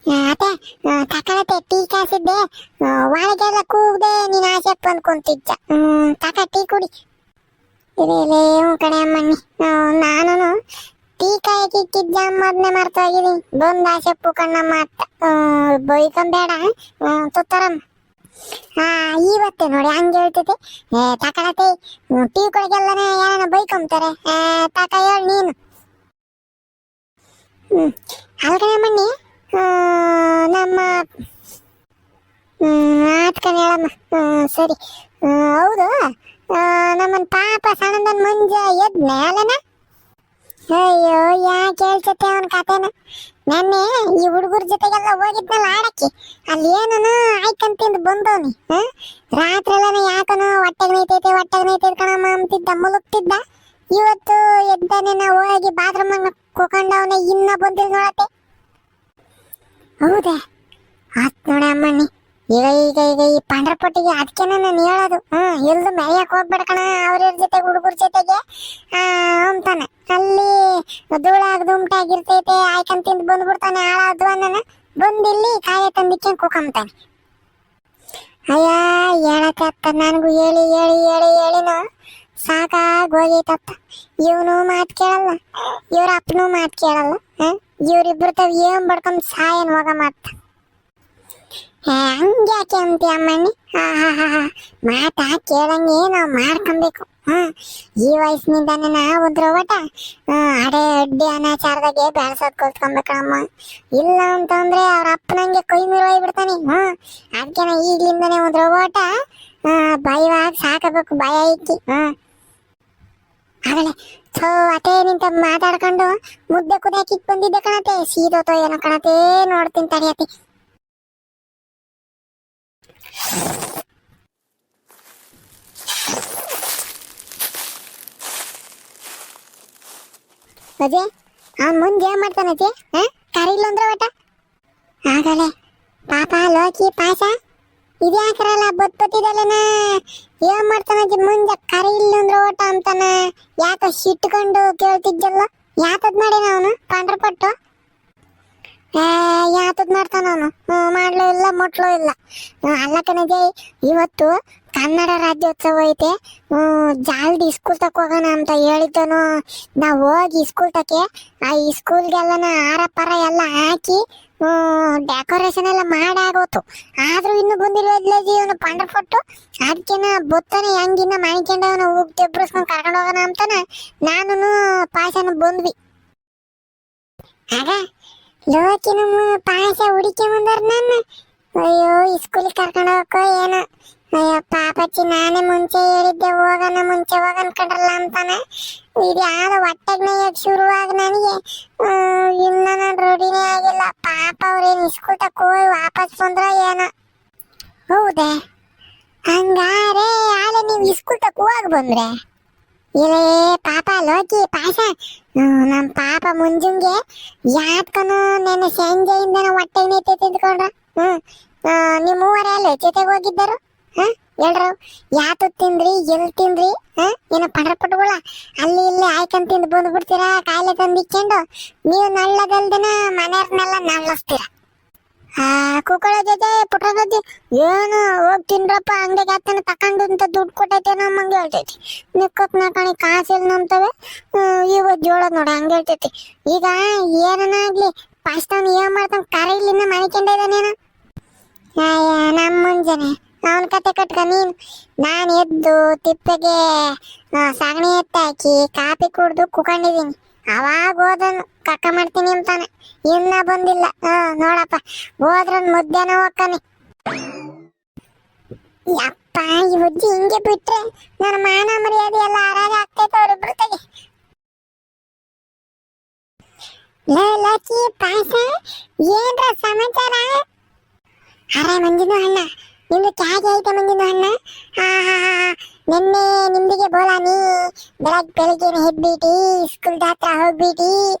ಅತ್ತೆ ತಕಳತೆ ಟೀ ಕಾಸಿದ್ದೆ ಒಳಗೆಲ್ಲ ಕೂಗ್ದೆ ನೀನ್ ಆಸೆ ಬಂದ್ಕೊಂತಿದ್ದ ತಕ ಟೀ ಕುಡಿ ಇದೇಲೇ ಕಡೆ ಅಮ್ಮಣ್ಣಿ ನಾನು ಟೀ ಕಾಯಕ್ಕೆ ಇಕ್ಕಿದ್ದ ಅಮ್ಮದ್ನೆ ಮರ್ತೋಗಿದ್ದೀನಿ ಬಂದ್ ಆಸೆ ಕಣ್ಣ ಮಾತ ಬೈಕೊಂಬೇಡ ತುತ್ತರಮ್ಮ ಇವತ್ತೇ ನೋಡಿ ಹಂಗೆ ಹೇಳ್ತೈತೆ ತಕಳತೆ ಟೀ ಕೊಡಗೆಲ್ಲನೇ ಯಾರನ್ನ ಬೈಕೊಂತಾರೆ ತಕ ಹೇಳಿ ನೀನು ಅಲ್ಕಡೆ ಅಮ್ಮಣ್ಣಿ ನಮ್ಮ ಆತ್ಕನ ಹೇಳಮ್ಮ ಸರಿ ಹೌದು ನಮ್ಮನ್ ಪಾಪ ಸಣ್ಣದನ್ ಮುಂಜ ಎದ್ನೆ ಅಲ್ಲನ ಅಯ್ಯೋ ಯಾಕೆ ಹೇಳ್ಸತ್ತೆ ಅವನ ಕತೆನ ನೆನ್ನೆ ಈ ಹುಡುಗರ ಜೊತೆಗೆಲ್ಲ ಹೋಗಿದ್ನಲ್ಲ ಆಡಕ್ಕೆ ಅಲ್ಲಿ ಏನನು ಆಯ್ಕಂತಿಂದ ಬಂದವನಿ ರಾತ್ರಿ ಎಲ್ಲಾನ ಯಾಕನು ಹೊಟ್ಟೆಗೆ ನೈತೈತೆ ಕಣಮ್ಮ ಅಂತಿದ್ದ ಮುಲುಕ್ತಿದ್ದ ಇವತ್ತು ಎದ್ದಾನೆ ನಾವು ಹೋಗಿ ಬಾತ್ರೂಮ್ ಕುಕೊಂಡವನೆ ಇನ್ನ ಬಂದಿಲ್ಲ ನೋಡತ್ತೆ ಹೌದಾ ಆತ್ ನೋಡಿ ಅಮ್ಮಣ್ಣಿ ಈಗ ಈ ಪಂಡ್ರಪಟ್ಟಿಗೆ ಅದಕ್ಕೆ ನಾನು ಹೇಳೋದು ಎಲ್ದು ಮೆಯ್ಯಕ್ ಹೋಗ್ಬೇಡ ಕಣ ಅವ್ರ ಜೊತೆ ಹುಡುಗರ ಜೊತೆಗೆ ಅಂತಾನೆ ಅಲ್ಲಿ ಧೂಳಾಗ ದುಮ್ಟಾಗಿರ್ತೈತೆ ಆಯ್ಕಂತ ತಿಂದು ಬಂದ್ಬಿಡ್ತಾನೆ ಹಾಳಾದ್ವು ಅನ್ನನ ಬಂದಿಲ್ಲಿ ಕಾಯ ತಂದಿಕ್ಕೆ ಕುಕಂತಾನೆ ಅಯ್ಯ ಹೇಳತ್ತ ನನಗೂ ಹೇಳಿ ಹೇಳಿ ಹೇಳಿ ಹೇಳಿನ ಸಾಕಾಗಿ ಹೋಗೈತತ್ತ ಇವನು ಮಾತು ಕೇಳಲ್ಲ ಇವ್ರ ಅಪ್ಪನೂ ಮಾತು ಕೇಳಲ್ಲ ಇವ್ರಿಬ್ರು ತಾವ್ ಏನ್ ಬಡ್ಕೊಂಡ್ ಸಾಯನ್ ಹೋಗ ಮಾತ ಹಂಗ್ಯಾಕೆ ಅಂತಿ ಅಮ್ಮಣ್ಣಿ ಮಾತಾ ಕೇಳಂಗೆ ನಾವು ಮಾಡ್ಕೊಬೇಕು ಈ ವಯಸ್ಸಿನಿಂದಾನ ಒಂದ್ರ ಒಟ ಅಡೆ ಅಡ್ಡಿ ಅನಾಚಾರದಾಗೆ ಬೆಳ್ಸೋದ್ ಕಲ್ತ್ಕೊಬೇಕಮ್ಮ ಇಲ್ಲ ಅಂತಂದ್ರೆ ಅವ್ರ ಅಪ್ಪನಂಗೆ ಕೈ ಮೀರ್ ಹೋಗ್ಬಿಡ್ತಾನೆ ಅದಕ್ಕೆ ನಾ ಈಗ್ಲಿಂದಾನೆ ಒಂದ್ರ ಓಟ ಭಯವಾಗಿ ಸಾಕಬೇಕು ಭಯ ಇಕ್ಕಿ ಆಗಲೇ ಥೋ ಅತೇ ನಿಂತ ಮಾತಾಡ್ಕೊಂಡು ಮುದ್ದೆ ಕುದಿಯಾಕಿಕ್ ಬಂದಿದ್ದೆ ಕಣತೆ ಸೀದೋತೋ ಏನೋ ಕಣತೆ ನೋಡ್ತೀನಿ ತಡಿಯತಿ ಅಜಯ್ ಅವನ್ ಮುಂದೆ ಏನ್ ಮಾಡ್ತಾನ ಅಜಯ್ ಕರಿಲ್ಲ ಅಂದ್ರೆ ಒಟ ಆಗಲೇ ಪಾಪ ಲೋಕಿ ಪಾಶ ಇದ್ಯಾಕ್ರಲ್ಲ ಬತ್ತಿದಲ್ಲನ ಏನ್ ಮಾಡ್ತಾನ ಮುಂದೆ ಕರಿ ಇಲ್ಲ ಅಂದ್ರೆ ಓಟ ಅಂತಾನ ಯಾಕ ಸಿಟ್ಕೊಂಡು ಕೇಳ್ತಿದ್ದಲ್ಲ ಯಾತದ್ ಮಾಡ್ಯಾನ ಅವನು ಪಾಂಡ್ರಪಟ್ಟು ಯಾತದ್ ಮಾಡ್ತಾನ ಅವನು ಮಾಡ್ಲೂ ಇಲ್ಲ ಮುಟ್ಲೂ ಇಲ್ಲ ಅಲ್ಲ ಕಣಜಯ್ ಇವತ್ತು ಕನ್ನಡ ರಾಜ್ಯೋತ್ಸವ ಐತೆ ಜಾಲ್ದಿ ಸ್ಕೂಲ್ ತಕ ಹೋಗೋಣ ಅಂತ ಹೇಳಿದ್ದನು ನಾವ್ ಹೋಗಿ ಸ್ಕೂಲ್ ತಕೆ ಆ ಈ ಸ್ಕೂಲ್ಗೆಲ್ಲನ ಹಾರ ಪರ ಎಲ್ಲ ಹಾಕಿ ಡೆಕೋರೇಷನ್ ಎಲ್ಲ ಮಾಡಾಗೋತು ಆದ್ರೂ ಇನ್ನು ಬಂದಿಲ್ವದ್ಲಜಿ ಇವನು ಪಂಡ್ರಪಟ್ಟು ಅದಕ್ಕೆನ ಬೊತ್ತಾನೆ ಹೆಂಗಿನ್ನ ಮಾಡ್ಕೊಂಡ ಅವನು ಉಬ್ಬಿಸ್ಕೊಂಡು ಕರ್ಕೊಂಡು ಹೋಗೋಣ ಅಂತಾನ ನಾನು ಪಾಶನ ಬಂದ್ವಿ ಆಗ ಲೋಕಿನ ಪಾಶ ಹುಡಿಕೆ ಬಂದಾರ ನನ್ನ ಅಯ್ಯೋ ಸ್ಕೂಲಿಗೆ ಕರ್ಕೊಂಡು ಹೋಗೋ ಏನೋ ಅಯ್ಯೋ ಪಾಪಚ್ಚಿ ನಾನೇ ಮುಂಚೆ ಹೇಳಿದ್ದೆ ಮುಂಚೆ ಹೋಗ ಅನ್ಕೊಂಡ್ರಲ್ಲ ಅಂತಾನೆ ಇದು ಯಾವ್ದು ಹೊಟ್ಟೆಗ್ನೇ ಶುರುವಾಗ ನನಗೆ ಇನ್ನ ನಾನು ರೂಢಿನೇ ಆಗಿಲ್ಲ ಪಾಪ ಅವ್ರೇನು ಸ್ಕೂಲ್ ತಕ್ಕ ಹೋಗಿ ವಾಪಸ್ ಬಂದ್ರ ಏನೋ ಹೌದೇ ಹಂಗಾರೆ ಆಲೆ ನೀವು ಸ್ಕೂಲ್ ತಕ್ಕ ಹೋಗಿ ಬಂದ್ರೆ ಇಲ್ಲೇ ಪಾಪ ಲೋಕಿ ಪಾಶ ನಮ್ ಪಾಪ ಮುಂಜುಂಗೆ ಯಾತ್ಕನು ನೆನ್ನೆ ಸಂಜೆಯಿಂದ ಹೊಟ್ಟೆಗೆ ನೈತೆ ತಿಂದ್ಕೊಂಡ್ರ ನಿಮ್ ಮೂವರೇ ಅಲ್ಲ ಜೊತೆಗೆ ಹೋಗಿದ್ದರು ಹೇಳ್ರು ಯಾತು ತಿಂದ್ರಿ ಎಲ್ ತಿಂದ್ರಿ ಏನೋ ಪಂಡ್ರಪಟ್ಟುಗಳ ಅಲ್ಲಿ ಇಲ್ಲಿ ಆಯ್ಕಂತ ತಿಂದು ಬಂದ್ಬಿಡ್ತೀರಾ ಕಾಯಿಲೆ ತಂದಿಕ್ಕೊಂಡು ನೀವು ನಳ್ಳದಲ್ದನ ಮನೆಯವ್ರನ್ನೆಲ್ಲ ನಳ್ಳಿಸ್ತೀರ ಕುಕ್ಕಳ ಜೊತೆ ಪುಟ್ರ ಜೊತೆ ಏನು ಹೋಗಿ ತಿನ್ರಪ್ಪ ಅಂಗಡಿಗೆ ಹತ್ತನ ತಕೊಂಡು ಅಂತ ದುಡ್ಡು ಕೊಟ್ಟೈತೆ ನಮ್ಮಂಗೆ ಹೇಳ್ತೈತಿ ನಿಕ್ಕಕ್ ನಾಕಣಿ ಕಾಸಿಲ್ಲ ನಂತವೆ ಇವತ್ತು ಜೋಳ ನೋಡಿ ಹಂಗೆ ಹೇಳ್ತೈತಿ ಈಗ ಏನನಾಗ್ಲಿ ಫಸ್ಟ್ ಅವ್ನು ಏನ್ ಮಾಡ್ತಾನ ಕರೆ ಇಲ್ಲಿಂದ ಮನಿಕೊಂಡಿದ್ದಾನೇನ ನಮ್ಮ ಮುಂಜಾನೆ ಅವನ ಕತೆ ಕಟ್ಕ ನೀನು ನಾನು ಎದ್ದು ತಿಪ್ಪೆಗೆ ಸಗಣಿ ಎತ್ತಾಕಿ ಕಾಪಿ ಕುಡ್ದು ಕುಕೊಂಡಿದ್ದೀನಿ ಅವಾಗ ಹೋದನು ಕಕ್ಕ ಮಾಡ್ತೀನಿ ಅಂತಾನೆ ಇನ್ನ ಬಂದಿಲ್ಲ ನೋಡಪ್ಪ ಹೋದ್ರ ಮಧ್ಯಾಹ್ನ ಹೋಗ್ತಾನೆ ಯಪ್ಪ ಈ ಬುದ್ಧಿ ಹಿಂಗೆ ಬಿಟ್ರೆ ನನ್ನ ಮಾನ ಮರ್ಯಾದೆ ಎಲ್ಲ ಆರಾಗ ಆಗ್ತೈತೆ ಅವ್ರಿಬ್ರು ತೆಗೆ ಲಕ್ಕಿ ಪಾಸ ಏನ್ರ ಸಮಾಚಾರ ಅರೆ ಮಂಜಿನ ಅಣ್ಣ ನಿಮ್ದು ಚಾಗೆ ಐತೆ ಮಂಜಿನ ಅಣ್ಣ ನಿನ್ನೆ ನಿಮ್ದಿಗೆ ಬೋಲಾನಿ ಬೆಳಗ್ಗೆ ಹೆದ್ಬಿಟಿ ಸ್ಕೂಲ್ ಹತ್ರ ಹೋಗ್ಬಿಟಿ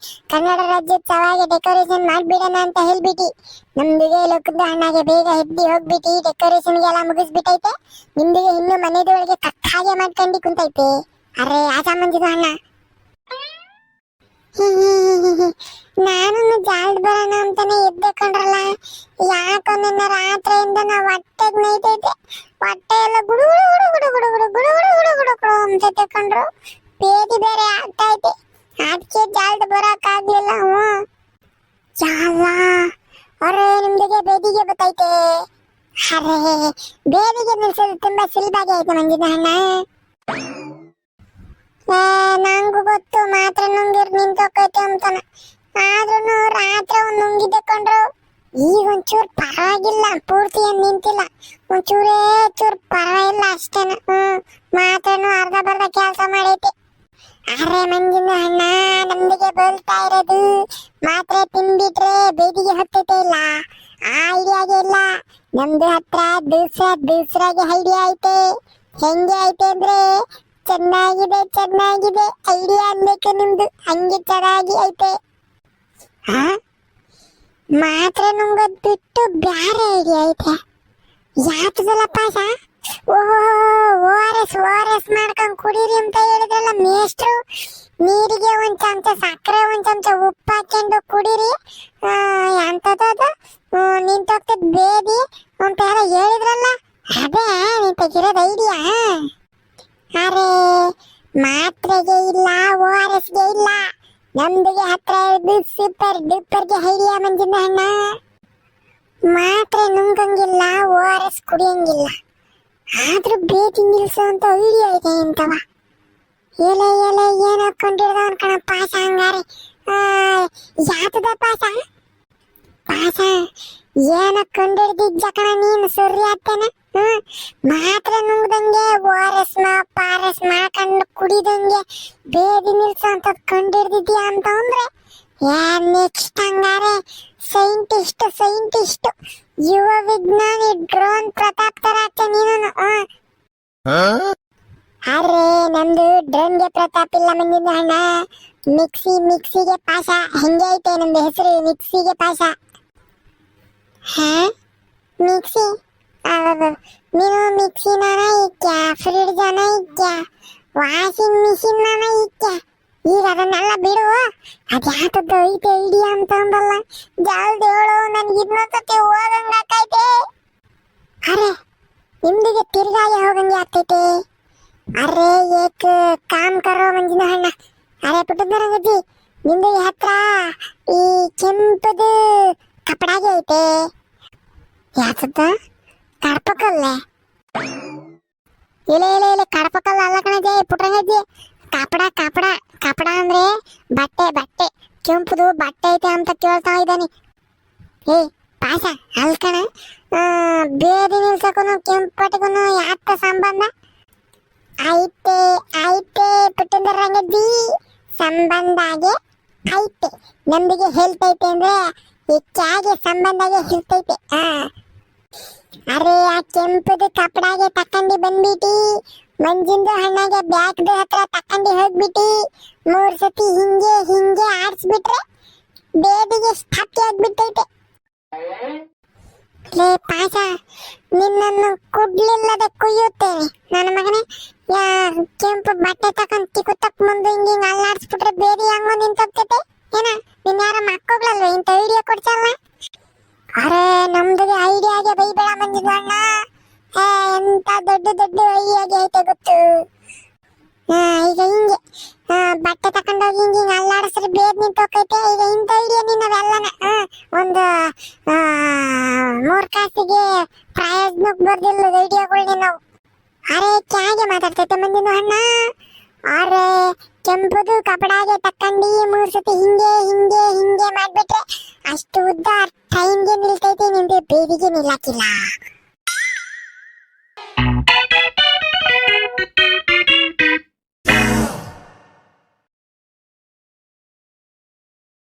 ಕನ್ನಡ ರಾಜ್ಯೋತ್ಸವಗೆ ಡೆಕೋರೇಷನ್ ಮಾಡ್ಬಿಡೋಣ ಅಂತ ಹೇಳ್ಬಿಟಿ ನಮ್ದಿಗೆ ಲೋಕದ ಅಣ್ಣಗೆ ಬೇಗ ಹೆದ್ದಿ ಹೋಗ್ಬಿಟಿ ಡೆಕೋರೇಷನ್ಗೆಲ್ಲ ಮುಗಿಸ್ಬಿಟ್ಟೈತೆ ನಿಮ್ದಿಗೆ ಇನ್ನು ಮನೆದೊಳಗೆ ಕಟ್ಟಾಗೆ ಮಾಡ್ಕೊಂಡು ಕುಂತೈತೆ ಅರೆ ಆಚಾ ಮಂಜಿನ ಅಣ್ಣ ನಾನು ಜಾಲ್ದ್ ಬರೋಣ ಅಂತಾನೆ ಎದ್ದೆ ಕಂಡ್ರಲ್ಲ. ಯಾಕೋ ನಿನ್ನ ರಾತ್ರಿಯಿಂದ ನಾ ಹೊಟ್ಟೆಗ್ ನೈತೈತೆ. ಹೊಟ್ಟೆ ಎಲ್ಲ ಗುಡು ಗುಡು ಗುಡು ಗುಡು ಗುಡು ಗುಡು ಗುಡು ಗುಡು ಗುಡು ಗುಡು ಅಂತೈತೆ ಕಂಡ್ರು. ಬೇದಿ ಬೇರೆ ಆಗ್ತೈತೆ, ಅದಕ್ಕೆ ಜಾಲ್ದ್ ಬರಕ್ ಆಗ್ಲಿಲ್ಲ. ಯಾಲ್ಲ ಅರೆ ನಿಮ್ದಿಗೆ ಬೇದಿಗೆ ಬತ್ತೈತೆ. ಅರೆ ಬೇದಿಗೆ ನಿಲ್ಸೋದು ತುಂಬಾ ಸುಲಭಾಗಿ ಆಯ್ತು ಮಂಜಿನ ಅಣ್ಣ. ನಂಗೂ ಗೊತ್ತು ಮಾತ್ರ ನುಂಗಿರ್ ನಿಂತೋಕೈತೆ ಅಂತಾನ. ಆದ್ರೂ ರಾತ್ರಿ ಒಂದ್ ನುಂಗಿದ್ದೆ ಕಂಡ್ರು. ಈಗ ಒಂಚೂರು ಪರವಾಗಿಲ್ಲ, ಪೂರ್ತಿ ಏನ್ ನಿಂತಿಲ್ಲ, ಒಂಚೂರೇ ಚೂರು ಪರವಾಗಿಲ್ಲ ಅಷ್ಟೇನ. ಮಾತ್ರನು ಅರ್ಧ ಬರ್ಧ ಕೆಲಸ ಮಾಡೈತೆ. ಅರೆ ಮಂಜಿನ ಅಣ್ಣ ನಮ್ದಿಗೆ ಬಲ್ತಾ ಇರೋದು ಮಾತ್ರೆ ತಿನ್ಬಿಟ್ರೆ ಬೇದಿಗೆ ಹತ್ತೈತೆ ಇಲ್ಲ, ಆ ಐಡಿಯಾಗೆ ಇಲ್ಲ. ನಮ್ದು ಹತ್ರ ದೂಸರಾಗೆ ಐಡಿಯಾ ಐತೆ. ಹೆಂಗೆ ಐತೆ ಅಂದ್ರೆ ಚೆನ್ನಾಗಿದೆ ಚೆನ್ನಾಗಿದೆ ಐಡಿಯಾ ಅನ್ಬೇಕು ನಿಮ್ದು, ಹಂಗೆ ಚೆನ್ನಾಗಿ ಐತೆ. ಮಾತ್ರೆ ನುಂಗದ್ ಬಿಟ್ಟು ಬ್ಯಾರೆ ಐಡಿಯಾ ಐತೆ. ಯಾತದಲ್ಲ ಪಾಸ? ಓಹೋ ಓ ಆರ್ ಎಸ್ ಮಾಡ್ಕೊಂಡ್ ಕುಡೀರಿ ಅಂತ ಹೇಳಿದ್ರಲ್ಲ ಮೇಷ್ಟ್ರು. ನೀರಿಗೆ ಒಂದ್ ಚಮಚ ಸಕ್ಕರೆ ಒಂದ್ ಚಮಚ ಉಪ್ಪು ಹಾಕೊಂಡು ಕುಡೀರಿ, ಎಂತದದು ನಿಂತೋಗ್ತದ ಬೇದಿ ಅಂತ ಎಲ್ಲ ಹೇಳಿದ್ರಲ್ಲ, ಅದೇ ನಿಂತಾಗಿರೋದು ಐಡಿಯಾ. ಅರೆ ಮಾತ್ರೆಗೆ ಇಲ್ಲ, ಓ ಆರ್ ಎಸ್ಗೆ ಇಲ್ಲ, ನಮ್ದಿಗೆ ಹತ್ರ ಇರೋದು ಸೂಪರ್ ಡೂಪರ್ಗೆ ಐಡಿಯಾ ಮಂಜಿನ ಅಣ್ಣ. ಮಾತ್ರೆ ನುಂಗಂಗಿಲ್ಲ, ಓ ಆರ್ ಎಸ್ ಕುಡಿಯಂಗಿಲ್ಲ, ಆದ್ರೂ ಬೇದಿ ನಿಲ್ಸೋ ಅಂತ ಐಡಿಯಾ ಇದೆ ಎಂತವ. ಎಲೆ ಎಲೆ ಏನ್ ಹಾಕೊಂಡಿರ್ದ ಅನ್ಕಣ ಪಾಸ ಹಂಗಾರೆ. ಯಾತದ ಪಾಸ ಏನ ಕಂಡಿಡ್ದಿದ್ದ ಕಣ ನೀನು ಸರಿ ಆಗ್ತೇನೆ. ಮಾತ್ರ ನುಂಗ್ದಂಗೆ ಓ ಆರ್ ಎಸ್ ಪಾರಸ್ ಮಾಡ್ಕೊಂಡು ಕುಡಿದಂಗೆ ಬೇದಿ ನಿಲ್ಸೋ ಅಂತ ಕಂಡಿಡ್ದಿದ್ಯಾ ಅಂತ ಅಂದ್ರೆ ನೆಕ್ಸ್ಟ್ ಹಂಗಾರೆ ಸೈಂಟಿಸ್ಟ್ ಯುವ ವಿಜ್ಞಾನಿ ಡ್ರೋನ್ ಪ್ರತಾಪ್ ತರ ಆಗ್ತ ನೀನು. ಅರೆ ನಮ್ದು ಡ್ರೋನ್ಗೆ ಪ್ರತಾಪ್ ಇಲ್ಲ ಮಂದಿನ ಅಣ್ಣ. ಮಿಕ್ಸಿಗೆ ಪಾಸ ಹೆಂಗೆ ಐತೆ ನಮ್ದು ಹೆಸರು, ಮಿಕ್ಸಿಗೆ ಪಾಸ. ಮಿಕ್ಸಿ ನೀನು ಮಿಕ್ಸಿನ ಇಕ್ಕ್ಯಾ, ಫ್ರಿಡ್ಜ್ ಅನ್ನ ಇಕ್ಕ್ಯಾ, ವಾಷಿಂಗ್ ಮಿಷಿನ್ ಅನ್ನ ಇಕ್ಕ್ಯಾ. ಈಗ ಅದನ್ನೆಲ್ಲ ಬಿಡು, ಅದ್ಯಾತದ್ದು ಐತೆ ಐಡಿಯಾ ಅಂತ ಅಂದಲ್ಲ. ಜಲ್ದಿ ಹೇಳು, ನನ್ಗೆ ಇನ್ನೊಂದ್ಸತಿ ಹೋಗಂಗಾಕೈತೆ. ಅರೆ ನಿಮ್ದಿಗೆ ತಿರ್ಗಾಗೆ ಹೋಗಂಗೆ ಆಗ್ತೈತೆ. ಅರೆ ಏಕ್ ಕಾಮ್ ಕರೋ ಮಂಜಿನ ಅಣ್ಣ. ಅರೆ ಪುಟ್ಟದರ ಗಜ್ಜಿ ನಿಮ್ದಿಗೆ ಹತ್ರ ಈ ಕೆಂಪದು ಕಪಡಾಗೆ ಐತೆ. ಯಾತದ ಕಡಪಕಲ್ಲೆ? ಇಲ್ಲ ಕಡಪಕಲ್ಲ ಅಲ್ಲ ಕಣಜಿ ಪುಟ್ರಂಗಜ್ಜಿ. ಕಪಡ ಅಂದ್ರೆ ಬಟ್ಟೆ ಕೆಂಪುದು ಬಟ್ಟೆ ಐತೆ ಅಂತ ಕೇಳ್ತಾ ಇದ್ದಾನೆ. ಪಾಸ ಅಲ್ಕಣ, ಬೇದಿ ನಿಲ್ಸಕ್ಕೂ ಕೆಂಪಟಿಗೂ ಯಾತ ಸಂಬಂಧ? ಐತೆ ಪುಟ್ಟಂಗಜ್ಜಿ, ಸಂಬಂಧಾಗೆ ಐತೆ. ನಮ್ದಿಗೆ ಹೇಳ್ತೈತೆ ಅಂದ್ರೆ ಹೆಚ್ಚಾಗಿ ಸಂಬಂಧಾಗೆ ಹೇಳ್ತೈತೆ. ಅರೆ ಆ ಕೆಂಪದು ಕಪಡಾಗೆ ತಕ್ಕಂಡು ಬಂದ್ಬಿಟ್ಟಿ, ಮಂಜಿಂದು ಹಣ್ಣಾಗೆ ಬ್ಯಾಗ್ದು ಹತ್ರ ತಕ್ಕಂಡು ಹೋಗ್ಬಿಟ್ಟಿ, 3 ಸತಿ ಹಿಂಗೆ ಆಡ್ಸ್ಬಿಟ್ರೆ ಬೇದಿಗೆ ಸ್ಥಾಪ್ತಿ ಆಗ್ಬಿಟ್ಟೈತೆ. ಲೇ ಪಾಸ, ನಿನ್ನನ್ನು ಕುಡ್ಲಿಲ್ಲದೆ ಕುಯ್ಯುತ್ತೇನೆ ನನ್ನ ಮಗನೇ. ಕೆಂಪು ಬಟ್ಟೆ ತಕೊಂಡ್ ತಿಕ್ಕುತ್ತಕ್ ಮುಂದೆ ಹಿಂಗೆ ಅಲ್ಲಾಡ್ಸ್ಬಿಟ್ರೆ ಬೇದಿ ಹಂಗೋ ನಿಂತೋಗ್ತೈತೆ ಏನ? ನಿನ್ನ ಯಾರ ಮಕ್ಕಳಲ್ವ ಇಂಥ ಐಡಿಯಾ ಕೊಡ್ಸಲ್ಲ? ಅರೆ ನಮ್ದಿಗೆ ಐಡಿಯಾಗೆ ಬೈಬೇಡ ಮಂಜಿನ ಅಣ್ಣ. ಎಂತ ದೊಡ್ಡ ಐಡಿಯಾಗೆ ಐತೆ ಗೊತ್ತು. ಈಗ ಹಿಂಗೆ ಬಟ್ಟೆ ತಕೊಂಡೋಗಿ ಹಿಂಗೆ ಅಲ್ಲಾಡಿಸ್ರೆ ಬೇದ್ ನಿಂತೋಕೈತೆ. ಈಗ ಇಂಥ ಐಡಿಯಾ ನಿನ್ನವೆಲ್ಲನ ಒಂದು 3 ಕಾಸಿಗೆ ಪ್ರಯೋಜನಕ್ಕೆ ಬರ್ದಿಲ್ಲ ಐಡಿಯಾಗಳನ್ನ ನಾವು. ಅರೆ ಕ್ಯಾಗೆ ಮಾತಾಡ್ತೈತೆ ಮಂಜಿನ ಅಣ್ಣ. ಅರೆ ಕೆಂಪುದು ಕಪಡಾಗೆ ತಕ್ಕಂಡು 3 ಸತಿ ಹಿಂಗೆ ಮಾಡ್ಬಿಟ್ರೆ ಅಷ್ಟು ಉದ್ದ ಟ್ರೈನ್ಗೆ ನಿಲ್ತೈತೆ, ನಿಮ್ದು ಬೇದಿಗೆ ನಿಲ್ಲಕ್ಕಿಲ್ಲ.